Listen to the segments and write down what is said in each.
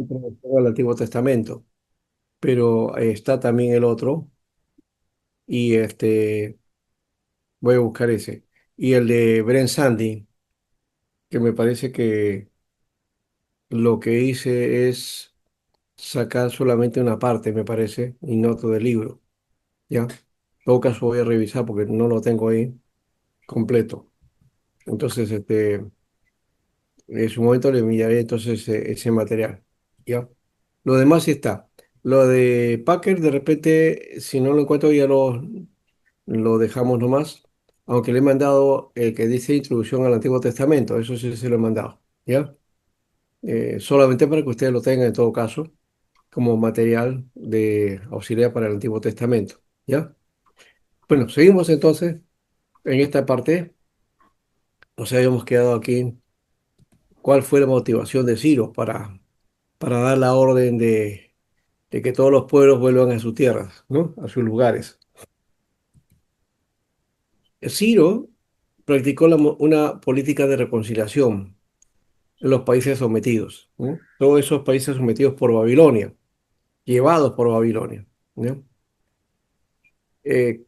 Tengo el Antiguo Testamento, pero está también el otro y voy a buscar ese. Y el de Brent Sandy, que me parece que lo que hice es sacar solamente una parte, me parece, y no todo el libro. ¿Ya? En todo caso voy a revisar porque no lo tengo ahí completo. Entonces, en su momento le enviaré entonces ese material. ¿Ya? Lo demás sí está. Lo de Packer, de repente, si no lo encuentro, lo dejamos nomás. Aunque le he mandado el que dice Introducción al Antiguo Testamento. Eso sí se lo he mandado. ¿Ya? Solamente para que ustedes lo tengan en todo caso, como material de auxiliar para el Antiguo Testamento. ¿Ya? Bueno, seguimos entonces en esta parte. Nos habíamos quedado aquí. ¿Cuál fue la motivación de Ciro para dar la orden de que todos los pueblos vuelvan a sus tierras, ¿no? A sus lugares? Ciro practicó una política de reconciliación en los países sometidos, ¿no? Todos esos países sometidos por Babilonia, llevados por Babilonia, ¿no?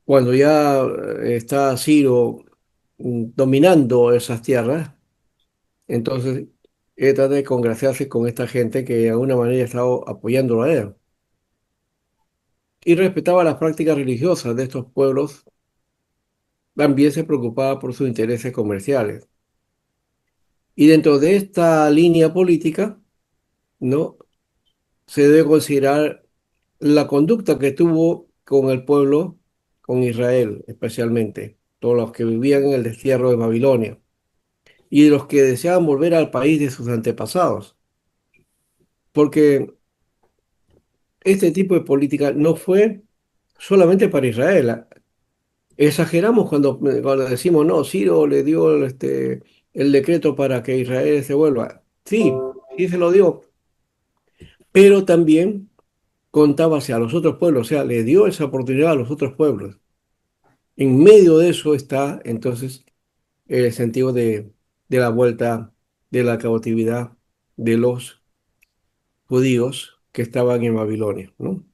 Cuando ya está Ciro dominando esas tierras, entonces él trata de congraciarse con esta gente que de alguna manera estaba apoyándolo a él y respetaba las prácticas religiosas de estos pueblos. También se preocupaba por sus intereses comerciales. Y dentro de esta línea política, ¿no? Se debe considerar la conducta que tuvo con el pueblo, con Israel especialmente, todos los que vivían en el destierro de Babilonia y de los que deseaban volver al país de sus antepasados. Porque este tipo de política no fue solamente para Israel. Exageramos cuando decimos, no, Ciro le dio el decreto para que Israel se vuelva. Sí, sí se lo dio, pero también contaba hacia los otros pueblos, o sea, le dio esa oportunidad a los otros pueblos. En medio de eso está entonces el sentido de la vuelta de la cautividad de los judíos que estaban en Babilonia, ¿no?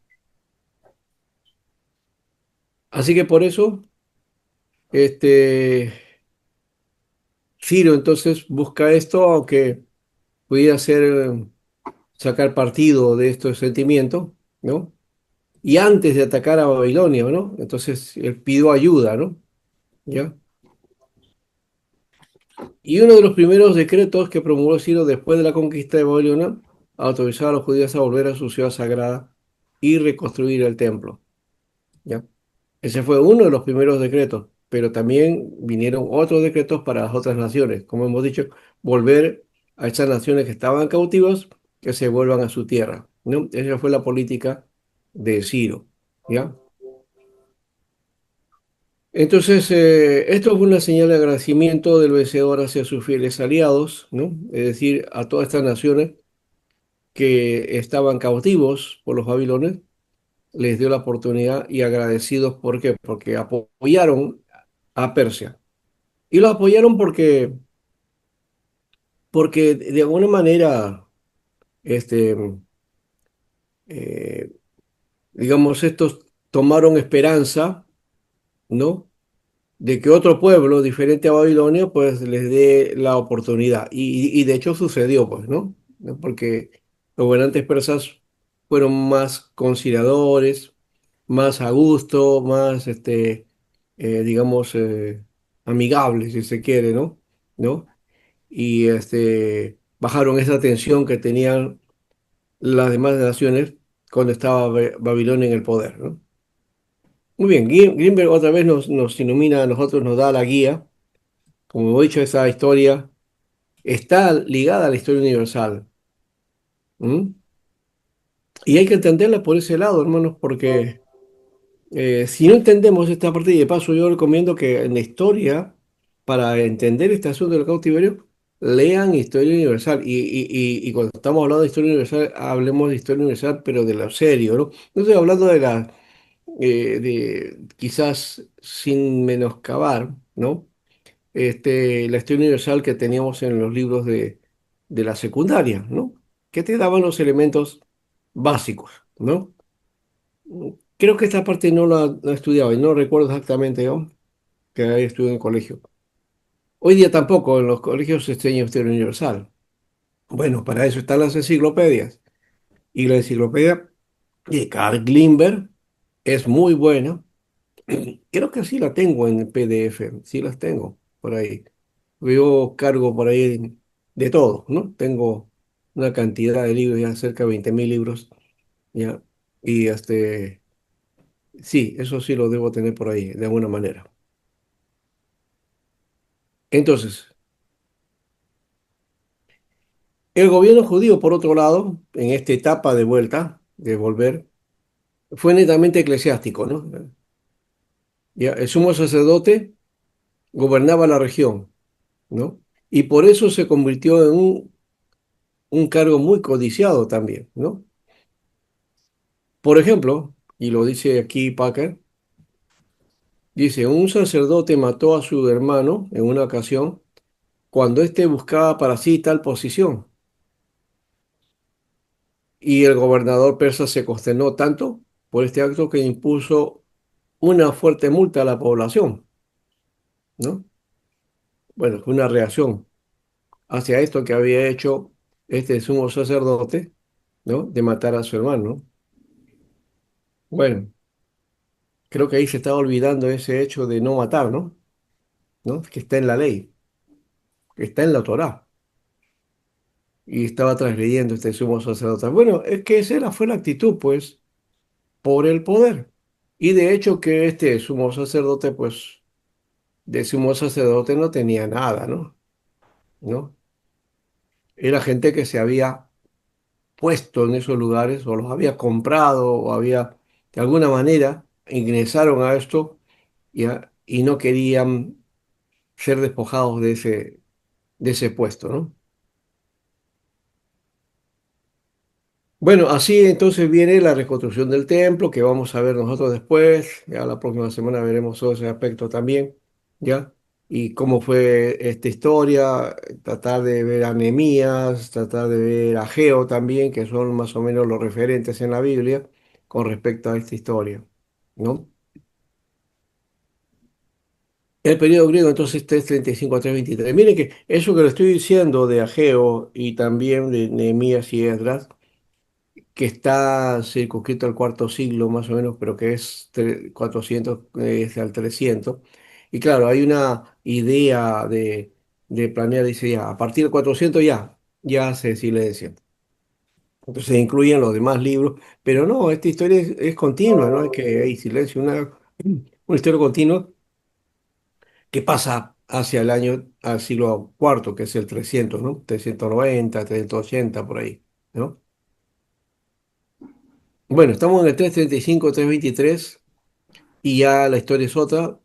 Así que por eso, este, Ciro entonces busca esto, aunque pudiera ser sacar partido de estos sentimientos, ¿no? Y antes de atacar a Babilonia, ¿no? Entonces él pidió ayuda, ¿no? ¿Ya? Y uno de los primeros decretos que promulgó Ciro después de la conquista de Babilonia autorizaba a los judíos a volver a su ciudad sagrada y reconstruir el templo, ¿ya? Ese fue uno de los primeros decretos, pero también vinieron otros decretos para las otras naciones, como hemos dicho, volver a esas naciones que estaban cautivas, que se vuelvan a su tierra, ¿no? Esa fue la política de Ciro, ¿ya? Entonces, esto fue una señal de agradecimiento del vencedor hacia sus fieles aliados, ¿no? Es decir, a todas estas naciones que estaban cautivos por los babilonios, les dio la oportunidad y agradecidos, ¿por qué? Porque apoyaron a Persia. Y lo apoyaron porque de alguna manera, este, eh, digamos, estos tomaron esperanza, ¿no? De que otro pueblo diferente a Babilonia pues les dé la oportunidad. Y de hecho sucedió, pues, ¿no? ¿No? Porque los gobernantes persas fueron más conciliadores, más a gusto, más, digamos, amigables, si se quiere, ¿no? ¿No? Y bajaron esa tensión que tenían las demás naciones cuando estaba Babilonia en el poder, ¿no? Muy bien, Grimberg otra vez nos ilumina a nosotros, nos da la guía. Como he dicho, esa historia está ligada a la historia universal. ¿M? Y hay que entenderla por ese lado, hermanos, porque si no entendemos esta parte, y de paso yo recomiendo que en la historia, para entender este asunto del cautiverio, lean Historia Universal. Y cuando estamos hablando de Historia Universal, hablemos de Historia Universal, pero de lo serio, ¿no? No estoy hablando de quizás sin menoscabar, ¿no? La historia universal que teníamos en los libros de la secundaria, ¿no? que te daban los elementos básicos, ¿no? Creo que esta parte no la he estudiado y no recuerdo exactamente yo que haya estudiado en el colegio. Hoy día tampoco en los colegios se enseña historia universal. Bueno, para eso están las enciclopedias. Y la enciclopedia de Carl Glimber es muy buena. Creo que sí la tengo en PDF, sí las tengo por ahí. Yo cargo por ahí de todo, ¿no? Tengo una cantidad de libros, ya cerca de 20.000 libros, ya. Y sí, eso sí lo debo tener por ahí, de alguna manera. Entonces, el gobierno judío, por otro lado, en esta etapa de vuelta, de volver, fue netamente eclesiástico, ¿no? Ya, el sumo sacerdote gobernaba la región, ¿no? Y por eso se convirtió en un cargo muy codiciado también, ¿no? Por ejemplo, y lo dice aquí Packer, dice, un sacerdote mató a su hermano en una ocasión cuando éste buscaba para sí tal posición, y el gobernador persa se consternó tanto por este acto que impuso una fuerte multa a la población, ¿no? Bueno, fue una reacción hacia esto que había hecho este sumo sacerdote, ¿no? De matar a su hermano. Bueno, creo que ahí se estaba olvidando ese hecho de no matar, ¿no? ¿No? Que está en la ley, que está en la Torá. Y estaba transgrediendo este sumo sacerdote. Bueno, es que fue la actitud, pues, por el poder. Y de hecho que este sumo sacerdote, pues, de sumo sacerdote no tenía nada, ¿no? ¿No? Era gente que se había puesto en esos lugares o los había comprado o había, de alguna manera, ingresaron a esto y no querían ser despojados de ese puesto, ¿no? Bueno, así entonces viene la reconstrucción del templo, que vamos a ver nosotros después. Ya la próxima semana veremos todo ese aspecto también, ¿ya? Y cómo fue esta historia, tratar de ver a Nehemías, tratar de ver a Ageo también, que son más o menos los referentes en la Biblia con respecto a esta historia, ¿no? El periodo griego entonces 335 a 323. Miren que eso que le estoy diciendo de Ageo y también de Nehemías y Esdras, que está circunscrito al cuarto siglo más o menos, pero que es 400 al 300. Y claro, hay una idea de planear, dice ya, a partir del 400 ya se silencia. Entonces se incluyen los demás libros, pero no, esta historia es continua, no es que hay silencio, una historia continua que pasa hacia el año, al siglo cuarto, que es el 300, ¿no? 390, 380, por ahí, ¿no? Bueno, estamos en el 335, 323 y ya la historia es otra.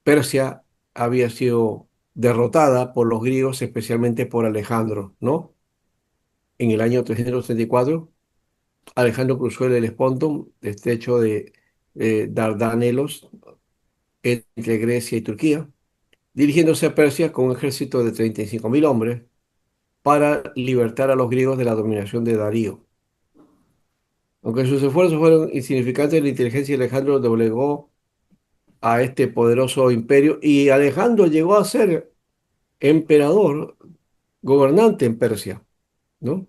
Persia había sido derrotada por los griegos, especialmente por Alejandro, ¿no? En el año 334, Alejandro cruzó el Helesponto, estrecho de Dardanelos, entre Grecia y Turquía, dirigiéndose a Persia con un ejército de 35.000 hombres para libertar a los griegos de la dominación de Darío. Aunque sus esfuerzos fueron insignificantes, la inteligencia de Alejandro doblegó a este poderoso imperio y Alejandro llegó a ser emperador, gobernante en Persia, ¿no?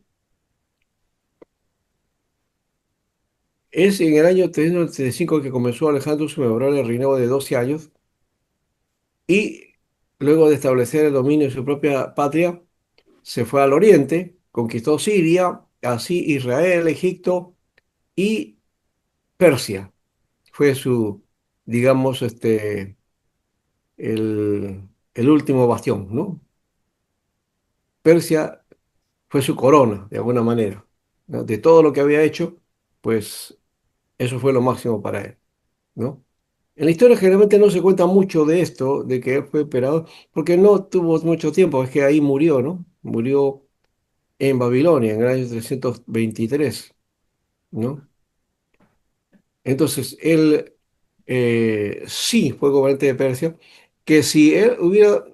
Es en el año 335 que comenzó Alejandro su memorable reinado de 12 años y luego de establecer el dominio de su propia patria, se fue al oriente, conquistó Siria, así Israel, Egipto y Persia. Fue su, digamos, el último bastión, ¿no? Persia fue su corona, de alguna manera, ¿no? De todo lo que había hecho, pues eso fue lo máximo para él, ¿no? En la historia generalmente no se cuenta mucho de esto, de que él fue emperador, porque no tuvo mucho tiempo, es que ahí murió, ¿no? Murió en Babilonia en el año 323, ¿no? Entonces, él sí fue gobernante de Persia, que si él hubiera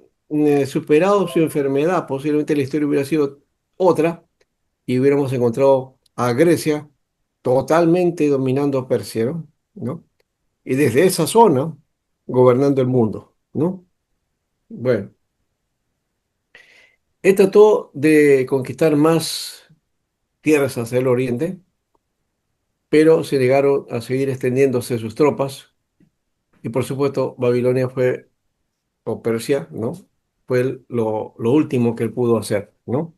superado su enfermedad, posiblemente la historia hubiera sido otra, y hubiéramos encontrado a Grecia totalmente dominando Persia, ¿no? ¿No? Y desde esa zona gobernando el mundo, ¿no? Bueno, él trató de conquistar más tierras hacia el oriente, pero se negaron a seguir extendiéndose sus tropas y por supuesto Babilonia fue, o Persia, ¿no? Fue lo último que él pudo hacer, ¿no?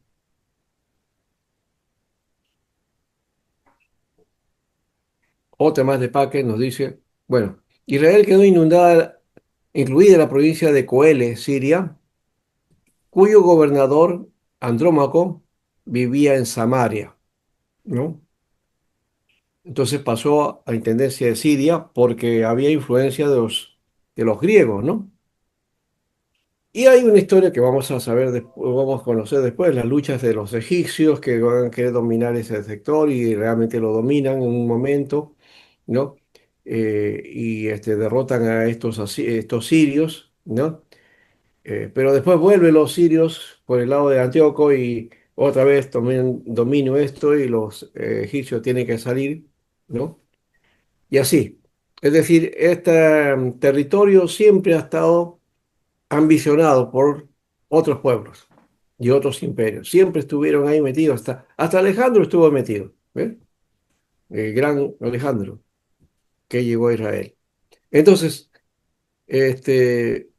Otra más de Paque nos dice, bueno, Israel quedó inundada, incluida la provincia de Coele, Siria, cuyo gobernador Andrómaco vivía en Samaria, ¿no? Entonces pasó a intendencia de Siria porque había influencia de los griegos, ¿no? Y hay una historia que vamos a saber, vamos a conocer después, las luchas de los egipcios que van a querer dominar ese sector y realmente lo dominan en un momento, ¿no? Y derrotan a estos sirios, ¿no? Pero después vuelven los sirios por el lado de Antíoco y otra vez toman dominio esto y los egipcios tienen que salir, ¿no? Y así. Es decir, este territorio siempre ha estado ambicionado por otros pueblos y otros imperios. Siempre estuvieron ahí metidos, hasta Alejandro estuvo metido, ¿eh? El gran Alejandro que llegó a Israel. Entonces, este,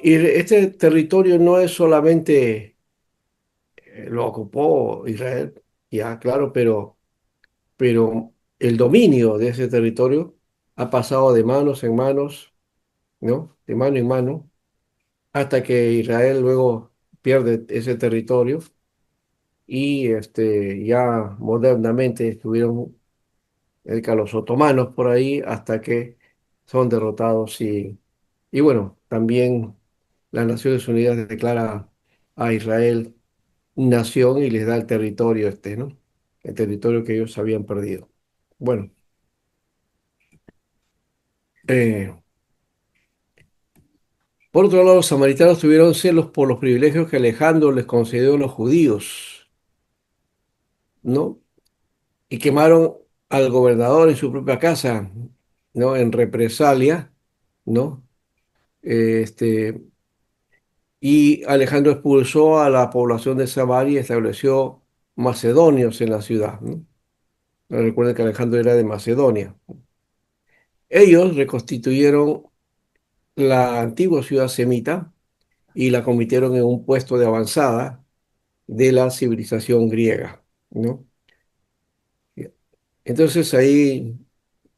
y este territorio no es solamente lo ocupó Israel, ya, claro, pero el dominio de ese territorio ha pasado de manos en manos, ¿no? De mano en mano, hasta que Israel luego pierde ese territorio y ya modernamente estuvieron los otomanos por ahí hasta que son derrotados y bueno, también las Naciones Unidas declara a Israel nación y les da el territorio ¿no? El territorio que ellos habían perdido. Bueno, eh, por otro lado, los samaritanos tuvieron celos por los privilegios que Alejandro les concedió a los judíos, ¿no? Y quemaron al gobernador en su propia casa, ¿no? En represalia, ¿no? Este, y Alejandro expulsó a la población de Samaria y estableció macedonios en la ciudad, ¿no? Recuerden que Alejandro era de Macedonia. Ellos reconstituyeron la antigua ciudad semita y la convirtieron en un puesto de avanzada de la civilización griega, ¿no? Entonces ahí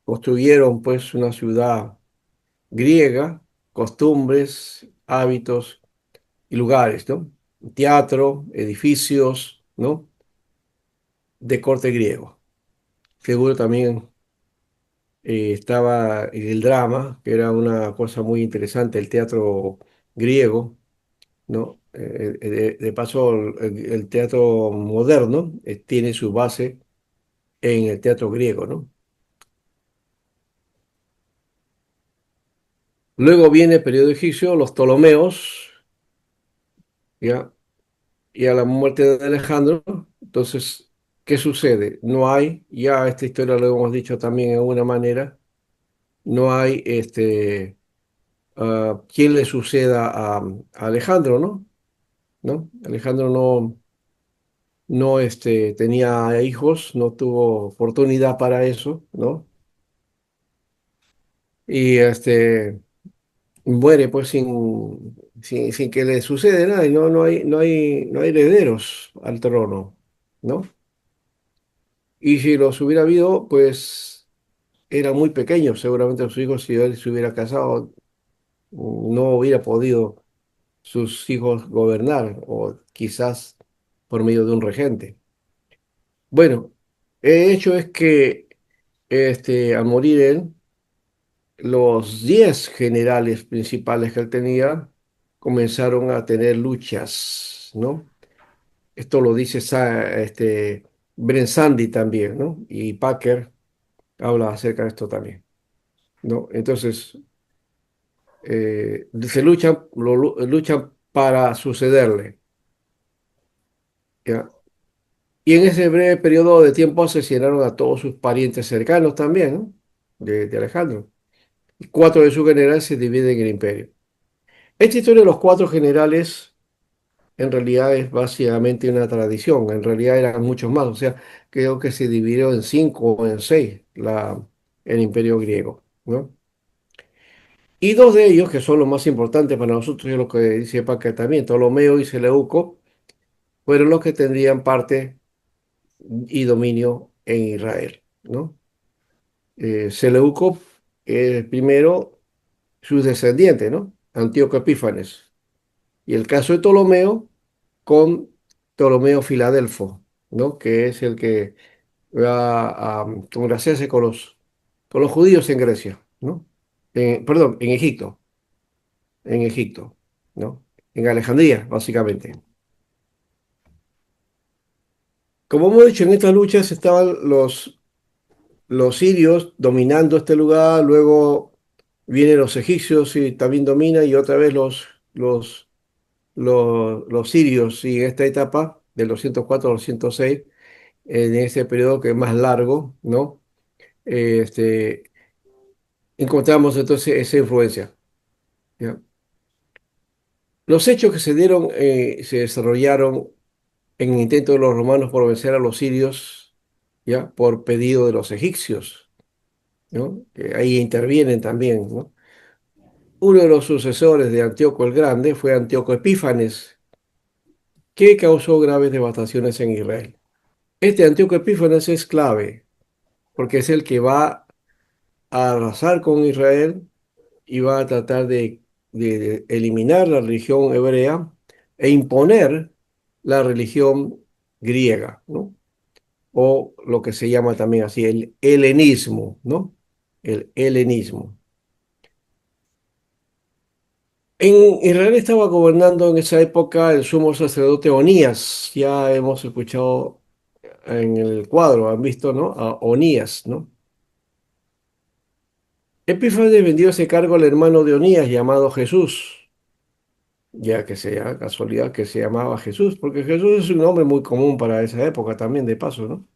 construyeron pues una ciudad griega, costumbres, hábitos y lugares, ¿no? Teatro, edificios, ¿no? De corte griego. Seguro también estaba el drama, que era una cosa muy interesante, el teatro griego, ¿no? De paso, el teatro moderno tiene su base en el teatro griego, ¿no? Luego viene el periodo egipcio, los Ptolomeos, ¿ya? Y a la muerte de Alejandro. Entonces, ¿qué sucede? No hay, ya esta historia lo hemos dicho también de alguna manera, no hay quien le suceda a Alejandro, ¿no? ¿No? Alejandro no tenía hijos, no tuvo oportunidad para eso, ¿no? Y muere pues sin que le suceda nada y no hay herederos al trono, ¿no? Y si los hubiera habido, pues era muy pequeño, seguramente sus hijos, si él se hubiera casado, no hubiera podido sus hijos gobernar, o quizás por medio de un regente. Bueno, el hecho es que al morir él, los 10 generales principales que él tenía comenzaron a tener luchas, ¿no? Esto lo dice Brensandi también, ¿no? Y Packer habla acerca de esto también, ¿no? Entonces, se luchan para sucederle, ¿ya? Y en ese breve periodo de tiempo asesinaron a todos sus parientes cercanos también, ¿no? De Alejandro. Y cuatro de sus generales se dividen en el imperio. Esta historia de los cuatro generales en realidad es básicamente una tradición. En realidad eran muchos más. O sea, creo que se dividió en cinco o en seis el imperio griego, ¿no? Y dos de ellos, que son los más importantes para nosotros, es lo que dice Paca también, Ptolomeo y Seleuco, fueron los que tendrían parte y dominio en Israel, ¿no? Seleuco es primero sus descendientes, ¿no? Antíoco Epífanes. Y el caso de Ptolomeo con Ptolomeo Filadelfo, ¿no? Que es el que va a congraciarse con los judíos en Grecia, ¿no? Perdón, en Egipto, ¿no? En Alejandría, básicamente. Como hemos dicho, en estas luchas estaban los sirios dominando este lugar, luego vienen los egipcios y también dominan, y otra vez los sirios, y en esta etapa, de los 104 a los 106, en ese periodo que es más largo, ¿no? Este, encontramos entonces esa influencia, ¿ya? Los hechos que se dieron se desarrollaron en el intento de los romanos por vencer a los sirios, ¿ya? Por pedido de los egipcios, ¿no? Que ahí intervienen también, ¿no? Uno de los sucesores de Antíoco el Grande fue Antíoco Epífanes, que causó graves devastaciones en Israel. Este Antíoco Epífanes es clave, porque es el que va a arrasar con Israel y va a tratar de eliminar la religión hebrea e imponer la religión griega, ¿no? O lo que se llama también así, el helenismo, ¿no? El helenismo. En Israel estaba gobernando en esa época el sumo sacerdote Onías. Ya hemos escuchado en el cuadro, han visto, ¿no? A Onías, ¿no? Epífanes vendió ese cargo al hermano de Onías llamado Jesús, ya que sea casualidad que se llamaba Jesús, porque Jesús es un nombre muy común para esa época también, de paso, ¿no?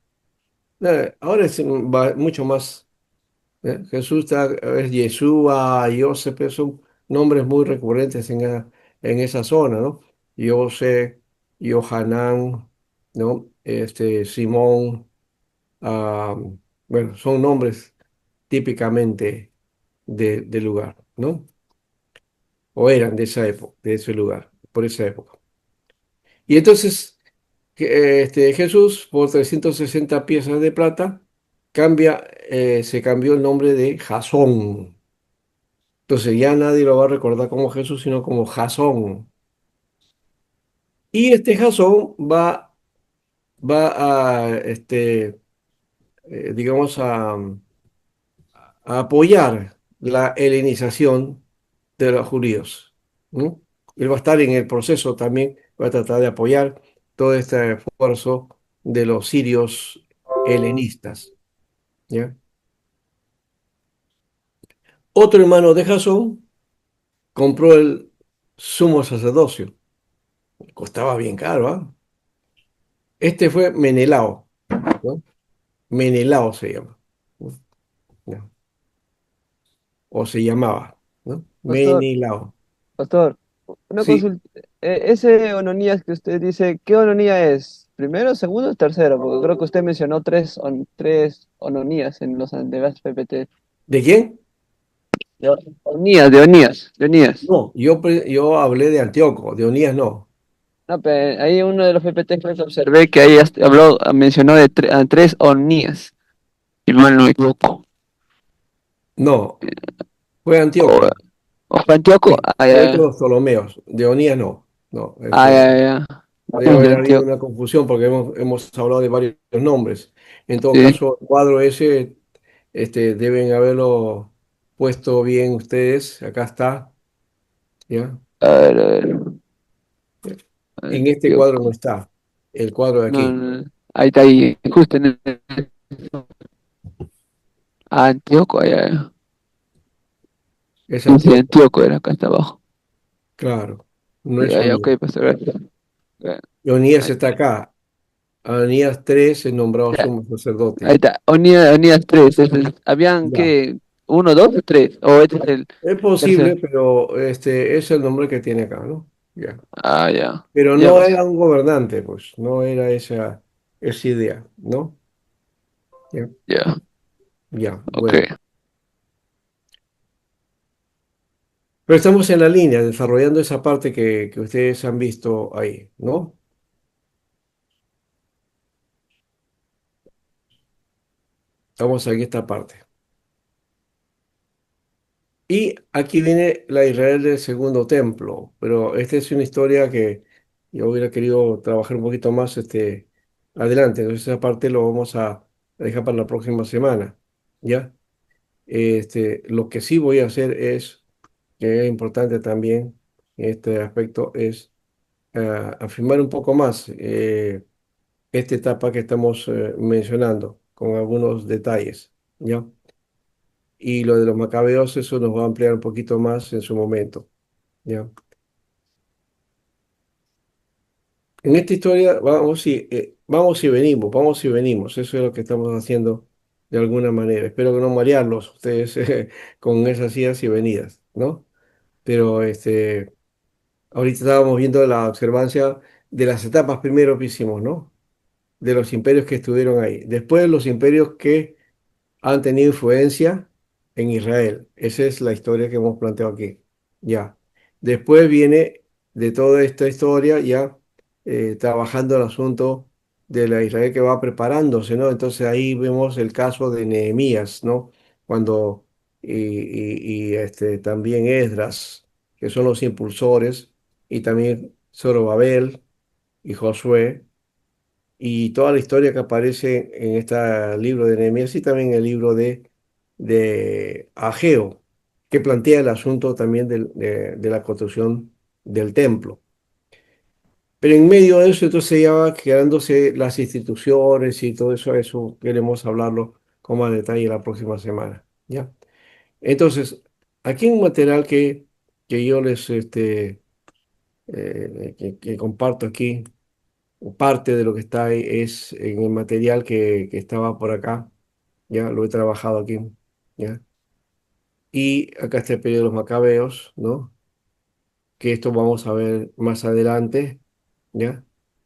Ahora es mucho más. Jesús es Yeshua, Joseph, son nombres muy recurrentes en esa zona, ¿no? José, Johanán, ¿no? Simón, ah, bueno, son nombres típicamente del lugar, ¿no? O eran de esa época, de ese lugar, por esa época. Y entonces Jesús, por 360 piezas de plata, se cambió el nombre de Jasón. Entonces ya nadie lo va a recordar como Jesús, sino como Jasón. Y este Jasón va digamos, a apoyar la helenización de los judíos, ¿no? Él va a estar en el proceso también, va a tratar de apoyar todo este esfuerzo de los sirios helenistas, ¿ya? Otro hermano de Jasón compró el sumo sacerdocio. Costaba bien caro, ¿ah? Este fue Menelao, ¿no? Menelao se llama, ¿no? ¿No? O se llamaba, ¿no? Pastor, Menelao. pastor, una Sí, consulta. Ese Ononías que usted dice, ¿qué Ononía es? ¿Primero, segundo o tercero? Porque creo que usted mencionó tres Ononías en los de las PPT. ¿de quién? De Onías. No, yo hablé de Antíoco, de Onías no. No, pero ahí uno de los PPT creo que observé que ahí mencionó a tres Onías, si mal no me equivoco. No, fue O, Antíoco. o fue Antíoco. Sí, Ah, fue con ya, los Ptolomeos. De Onías no. No, ah, ya, ya. debe De haber habido Antíoco. una confusión porque hemos hablado de varios nombres. En todo Sí. caso, el cuadro ese, deben haberlo puesto bien ustedes. Acá está, ¿ya? A ver, En este cuadro no Antíoco. está, el cuadro de No, aquí. no, no. Ahí está, ahí, justo en el Antíoco, allá. Es Sí, sí, Antíoco, Antíoco era acá hasta abajo. claro, no Sí, es ahí, ok, Onías. pastor, gracias. Y Onías Ahí, está acá. Ananías 3 es nombrado Ya, sumo ahí sacerdote. está. Onías tres. Habían Ya. que uno, dos o tres. O este es el Es posible, tercero. pero este es el nombre que tiene acá, ¿no? Ya. Ah, ya. Pero Ya no pues. era un gobernante, pues, no era esa idea, ¿no? Ya, Ya. ya, Ok. bueno. Pero estamos en la línea, desarrollando esa parte que ustedes han visto ahí, ¿no? Estamos aquí esta parte. Y aquí viene la Israel del segundo templo, pero esta es una historia que yo hubiera querido trabajar un poquito más adelante, entonces esa parte lo vamos a dejar para la próxima semana, ¿ya? Lo que sí voy a hacer es, que es importante también en este aspecto, es afirmar un poco más esta etapa que estamos mencionando, con algunos detalles, ¿ya? Y lo de los macabeos, eso nos va a ampliar un poquito más en su momento, ¿ya? En esta historia vamos y venimos, eso es lo que estamos haciendo de alguna manera. Espero que no marearlos ustedes con esas idas y venidas, ¿no? Pero ahorita estábamos viendo la observancia de las etapas primero que hicimos, ¿no? De los imperios que estuvieron ahí. Después los imperios que han tenido influencia en Israel. Esa es la historia que hemos planteado aquí. Ya. Después viene de toda esta historia ya trabajando el asunto de la Israel que va preparándose, ¿no? Entonces ahí vemos el caso de Nehemías, ¿no? Cuando también Esdras, que son los impulsores, y también Zorobabel y Josué y toda la historia que aparece en este libro de Nehemías y también el libro de Ageo, que plantea el asunto también de la construcción del templo. Pero en medio de eso, entonces ya va creándose las instituciones y todo eso, eso queremos hablarlo con más detalle la próxima semana, ¿ya? Entonces, aquí hay un material que yo les que comparto aquí parte de lo que está ahí es en el material que estaba por acá, ya lo he trabajado aquí, ya. Y acá está el periodo de los macabeos, ¿no? Que esto vamos a ver más adelante, ya,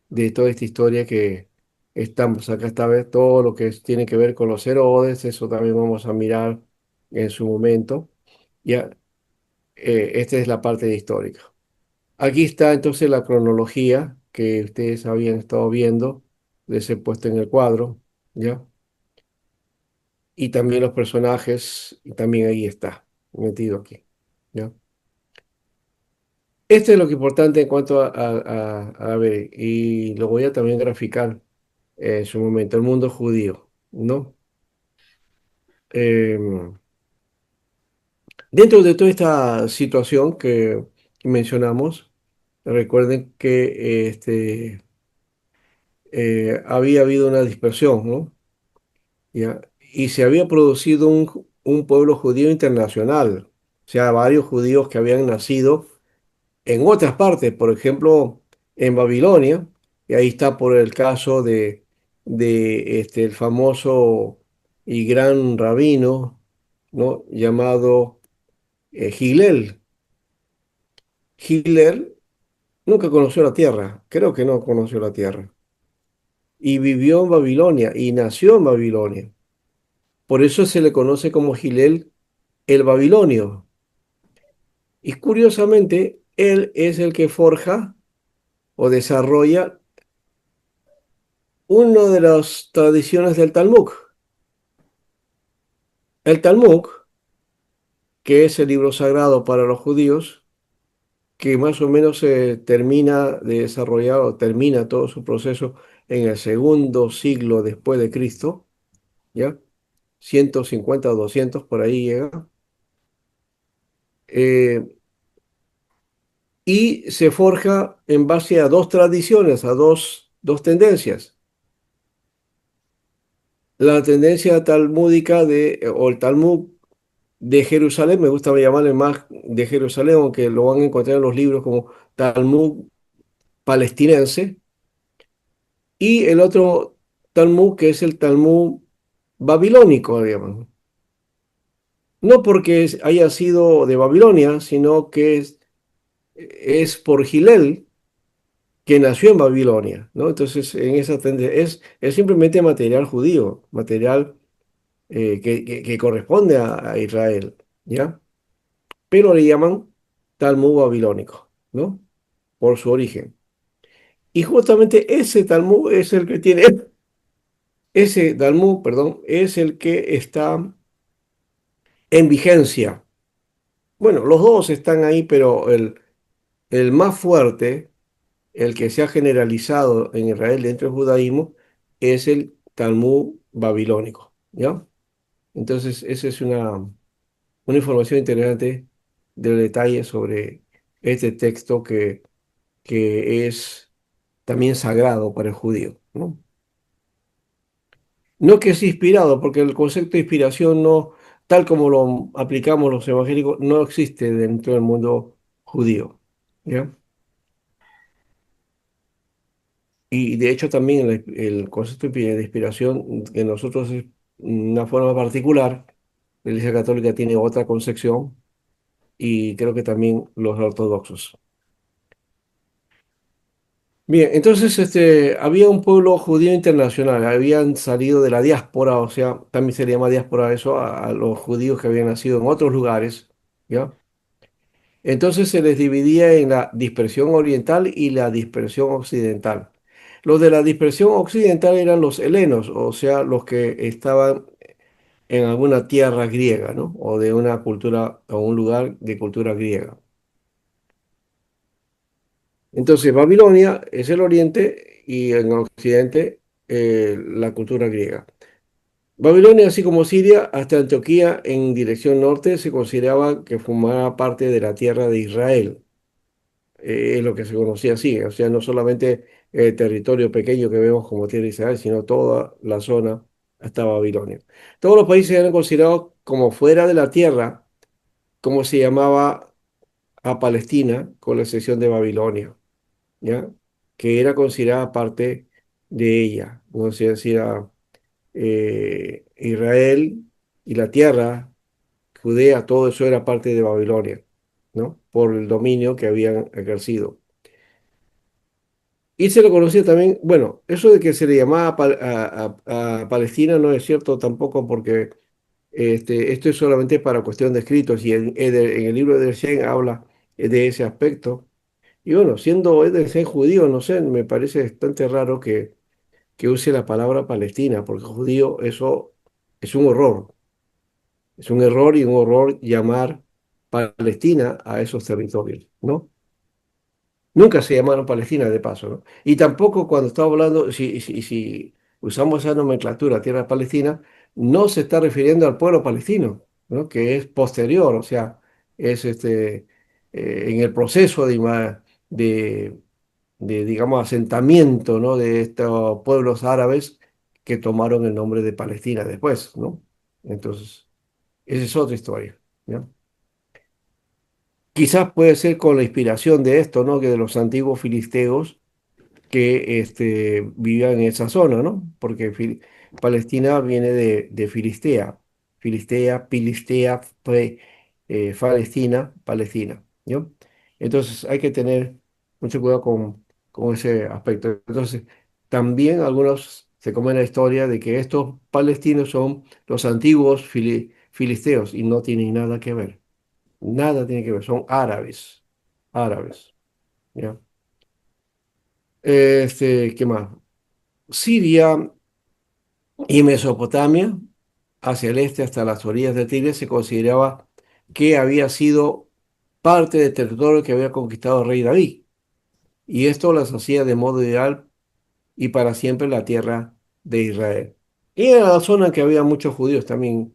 de toda esta historia que estamos acá esta vez, todo lo que tiene que ver con los Herodes, eso también vamos a mirar en su momento, ya. Esta es la parte histórica. Aquí está entonces la cronología que ustedes habían estado viendo, de ese puesto en el cuadro, ¿ya? Y también los personajes, y también ahí está, metido aquí, ¿ya? Esto es lo que es importante en cuanto a ver, y lo voy a también graficar en su momento, el mundo judío, ¿no? Em, Dentro de toda esta situación que mencionamos, recuerden que había habido una dispersión, ¿no? ¿Ya? Y se había producido un pueblo judío internacional, o sea, varios judíos que habían nacido en otras partes, por ejemplo, en Babilonia, y ahí está por el caso de el famoso y gran rabino, ¿no? Llamado Hillel. Hillel nunca conoció la tierra, creo que no conoció la tierra, y vivió en Babilonia y nació en Babilonia. Por eso se le conoce como Hillel el babilonio. Y curiosamente, él es el que forja o desarrolla una de las tradiciones del Talmud. El Talmud, que es el libro sagrado para los judíos, que más o menos se termina de desarrollar o termina todo su proceso en el segundo siglo después de Cristo, ¿ya? 150 o 200 por ahí llega. Eh, y se forja en base a dos tradiciones, a dos tendencias. La tendencia talmúdica o el Talmud de Jerusalén, me gusta llamarle más de Jerusalén, aunque lo van a encontrar en los libros como Talmud palestinense, y el otro Talmud que es el Talmud babilónico, digamos. No porque haya sido de Babilonia, sino que es por Gilel, que nació en Babilonia, ¿no? Entonces, en esa es simplemente material judío, material que corresponde a Israel, ¿ya? Pero le llaman Talmud babilónico, ¿no? Por su origen. Y justamente ese Talmud es el que tiene, ese Talmud, perdón, es el que está en vigencia. Bueno, los dos están ahí, pero el más fuerte, el que se ha generalizado en Israel dentro del judaísmo, es el Talmud babilónico, ¿ya? Entonces, esa es una información interesante del detalle sobre este texto que es también sagrado para el judío, ¿no? No que es inspirado, porque el concepto de inspiración no, tal como lo aplicamos los evangélicos, no existe dentro del mundo judío, ¿ya? Y de hecho también el concepto de inspiración que nosotros es una forma particular, la Iglesia Católica tiene otra concepción y creo que también los ortodoxos. Bien, entonces había un pueblo judío internacional, habían salido de la diáspora, o sea, también se le llama diáspora eso a los judíos que habían nacido en otros lugares, ¿ya? Entonces se les dividía en la dispersión oriental y la dispersión occidental. Los de la dispersión occidental eran los helenos, o sea, los que estaban en alguna tierra griega, ¿no? O de una cultura o un lugar de cultura griega. Entonces, Babilonia es el oriente y en occidente la cultura griega. Babilonia, así como Siria, hasta Antioquía en dirección norte, se consideraba que formaba parte de la tierra de Israel. Es lo que se conocía así, o sea, no solamente el territorio pequeño que vemos como tierra de Israel, sino toda la zona hasta Babilonia. Todos los países eran considerados como fuera de la tierra, como se llamaba a Palestina, con la excepción de Babilonia, ¿ya? Que era considerada parte de ella, no se decía Israel y la tierra, Judea, todo eso era parte de Babilonia, ¿no? Por el dominio que habían ejercido. Y se lo conocía también, bueno, eso de que se le llamaba a Palestina no es cierto tampoco porque esto es solamente para cuestión de escritos y en el libro de Edersheim habla de ese aspecto. Y bueno, siendo Edersheim judío, no sé, me parece bastante raro que use la palabra Palestina, porque judío eso es un horror. Es un error y un horror llamar Palestina a esos territorios, ¿no? Nunca se llamaron Palestina de paso, ¿no? Y tampoco cuando estamos hablando, si usamos esa nomenclatura, tierra palestina, no se está refiriendo al pueblo palestino, ¿no? Que es posterior, o sea, es en el proceso de, digamos, asentamiento, ¿no? De estos pueblos árabes que tomaron el nombre de Palestina después, ¿no? Entonces, esa es otra historia, ¿no? Quizás puede ser con la inspiración de esto, ¿no? Que de los antiguos filisteos que vivían en esa zona, ¿no? Porque Palestina viene de Filistea, Filistea, Pilistea, Palestina, Palestina, ¿no? Entonces hay que tener mucho cuidado con ese aspecto. Entonces, también algunos se comen la historia de que estos palestinos son los antiguos filisteos y no tienen nada que ver, nada tiene que ver, son árabes, árabes, ¿ya? ¿Qué más? Siria y Mesopotamia, hacia el este hasta las orillas del Tigre, se consideraba que había sido parte del territorio que había conquistado el rey David. Y esto las hacía de modo ideal y para siempre la tierra de Israel. Y era la zona en que había muchos judíos también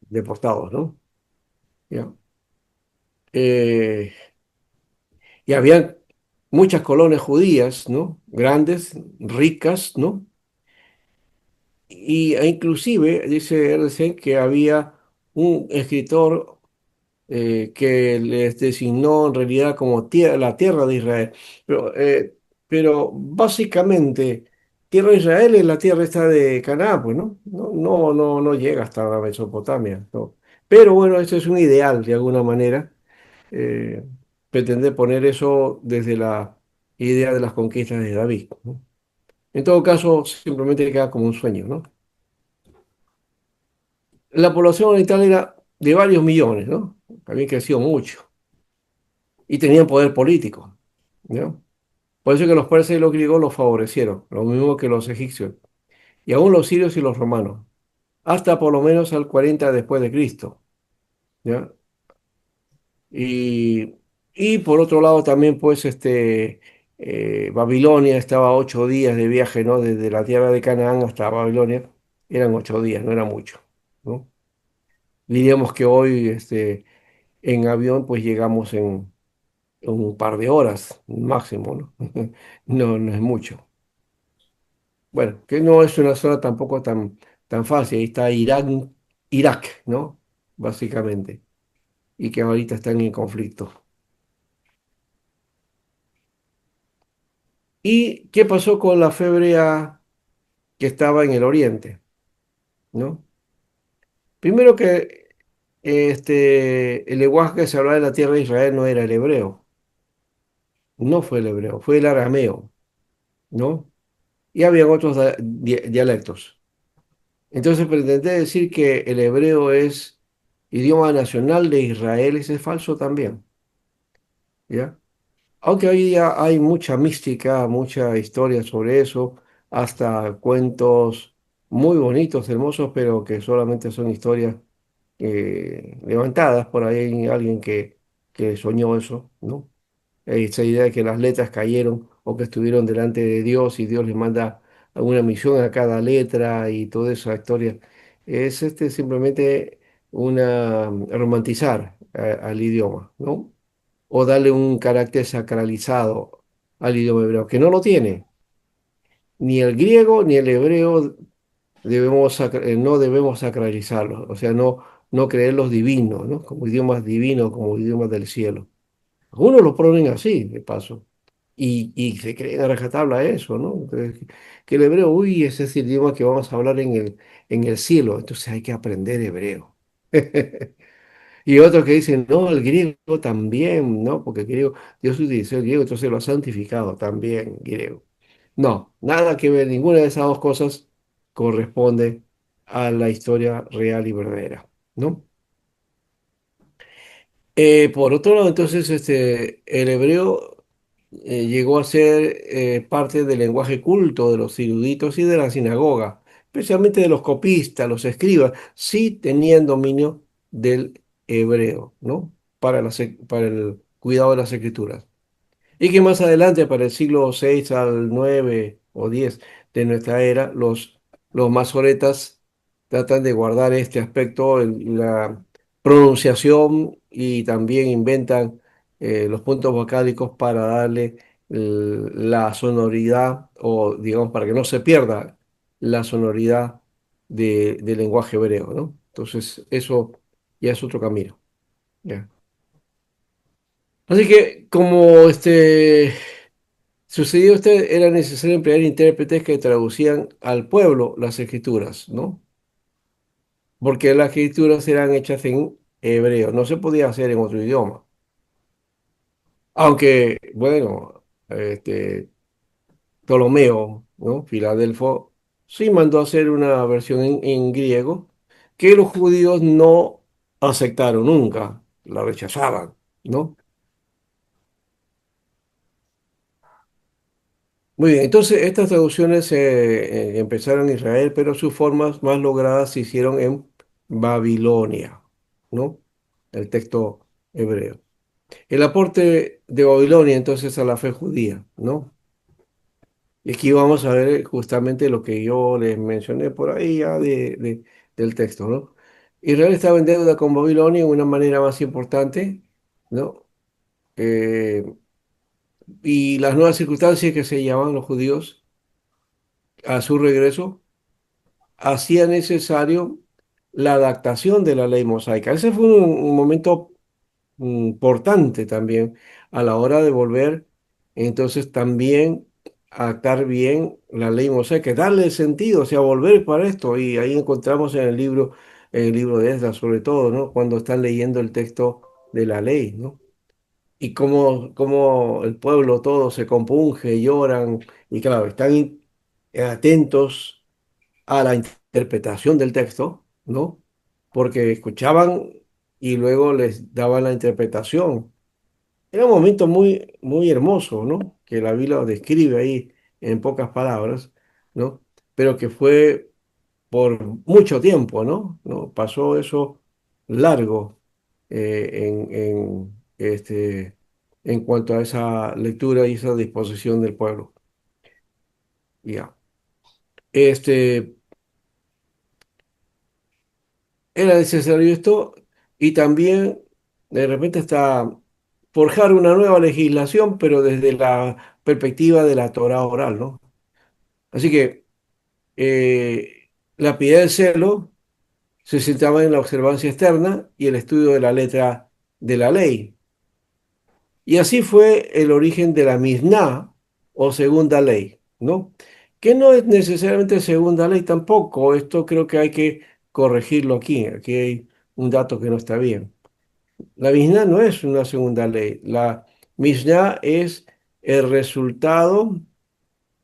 deportados, ¿no? ¿Ya? Eh, y había muchas colonias judías, ¿no? Grandes, ricas, ¿no? E inclusive dice RC que había un escritor que les designó en realidad como la tierra de Israel. Pero, pero básicamente Tierra de Israel es la tierra esta de Canaán, pues, ¿no? No llega hasta la Mesopotamia, ¿no? Pero bueno, eso es un ideal de alguna manera. eh, Pretender poner eso desde la idea de las conquistas de David, ¿no? En todo caso, simplemente queda como un sueño, ¿no? La población oriental era de varios millones, ¿no? Había crecido mucho y tenían poder político, ¿no? Por eso que los persas y los griegos los favorecieron, lo mismo que los egipcios, y aún los sirios y los romanos, hasta por lo menos al 40 después de Cristo, ¿ya? Y, y por otro lado también, pues, Babilonia estaba a 8 días de viaje, ¿no? Desde la tierra de Canaán hasta Babilonia, eran 8 días, no era mucho, ¿no? Diríamos que hoy, en avión, pues llegamos en un par de horas máximo, ¿no? No es mucho. Bueno, que no es una zona tampoco tan fácil. Ahí está Irán, Irak, ¿no? Básicamente. Y que ahorita están en conflicto. ¿Y qué pasó con la febre A que estaba en el oriente? ¿No? Primero que el lenguaje que se hablaba en la tierra de Israel no era el hebreo. No fue el hebreo, fue el arameo, ¿no? Y había otros dialectos. Entonces, pretender decir que el hebreo es idioma nacional de Israel, ese es falso también, ¿ya? Aunque hoy día hay mucha mística, mucha historia sobre eso, hasta cuentos muy bonitos, hermosos, pero que solamente son historias levantadas por ahí alguien que soñó eso, ¿no? Esa idea de que las letras cayeron o que estuvieron delante de Dios y Dios les manda alguna misión a cada letra y toda esa historia. Es simplemente una romantizar al idioma, ¿no? O darle un carácter sacralizado al idioma hebreo, que no lo tiene. Ni el griego ni el hebreo no debemos sacralizarlos, o sea, no creerlos divinos, ¿no? Como idiomas divinos, como idiomas del cielo. Algunos lo ponen así, de paso, y se creen a rajatabla eso, ¿no? Entonces, que el hebreo, uy, ese es el idioma que vamos a hablar en el cielo, entonces hay que aprender hebreo. Y otros que dicen, no, el griego también, ¿no? Porque el griego, Dios utilizó el griego, entonces lo ha santificado también, griego. No, nada que ver, ninguna de esas dos cosas corresponde a la historia real y verdadera, ¿no? Por otro lado, entonces, el hebreo llegó a ser parte del lenguaje culto de los eruditos y de la sinagoga, especialmente de los copistas, los escribas, sí tenían dominio del hebreo, ¿no? Para el cuidado de las escrituras. Y que más adelante, para el siglo VI al 9 o 10 de nuestra era, los masoretas tratan de guardar este aspecto, la pronunciación, y también inventan los puntos vocálicos para darle la sonoridad, o digamos, para que no se pierda la sonoridad del lenguaje hebreo, ¿no? Entonces, eso ya es otro camino. Ya. Así que, como sucedió, era necesario emplear intérpretes que traducían al pueblo las escrituras, ¿no? Porque las escrituras eran hechas en hebreo, no se podía hacer en otro idioma. Aunque, bueno, Ptolomeo, ¿no? Filadelfo, sí mandó a hacer una versión en griego que los judíos no aceptaron nunca, la rechazaban, ¿no? Muy bien, entonces estas traducciones empezaron en Israel, pero sus formas más logradas se hicieron en Babilonia, ¿no? El texto hebreo. El aporte de Babilonia entonces a la fe judía, ¿no? Y aquí vamos a ver justamente lo que yo les mencioné por ahí ya del texto, ¿no? Israel estaba en deuda con Babilonia en una manera más importante, ¿no? Eh, y las nuevas circunstancias que se llaman los judíos a su regreso hacía necesario la adaptación de la ley mosaica. Ese fue un momento importante también a la hora de volver entonces también actar bien la ley mosaica, darle sentido, o sea, volver para esto. Y ahí encontramos en el libro de Esdras, sobre todo, ¿no? Cuando están leyendo el texto de la ley, ¿no? Y cómo el pueblo todo se compunge, lloran, y claro, están atentos a la interpretación del texto, ¿no? Porque escuchaban y luego les daban la interpretación. Era un momento muy, muy hermoso, ¿no? Que la Biblia lo describe ahí en pocas palabras, ¿no? Pero que fue por mucho tiempo, ¿no? ¿No? Pasó eso largo en cuanto a esa lectura y esa disposición del pueblo. Ya. Este, Era necesario esto y también de repente está forjar una nueva legislación, pero desde la perspectiva de la Torá oral, ¿no? Así que la piedad del celo se centraba en la observancia externa y el estudio de la letra de la ley. Y así fue el origen de la Misná o segunda ley, ¿no? Que no es necesariamente segunda ley tampoco. Esto creo que hay que corregirlo aquí. Aquí hay un dato que no está bien. La Mishnah no es una segunda ley. La Mishnah es el resultado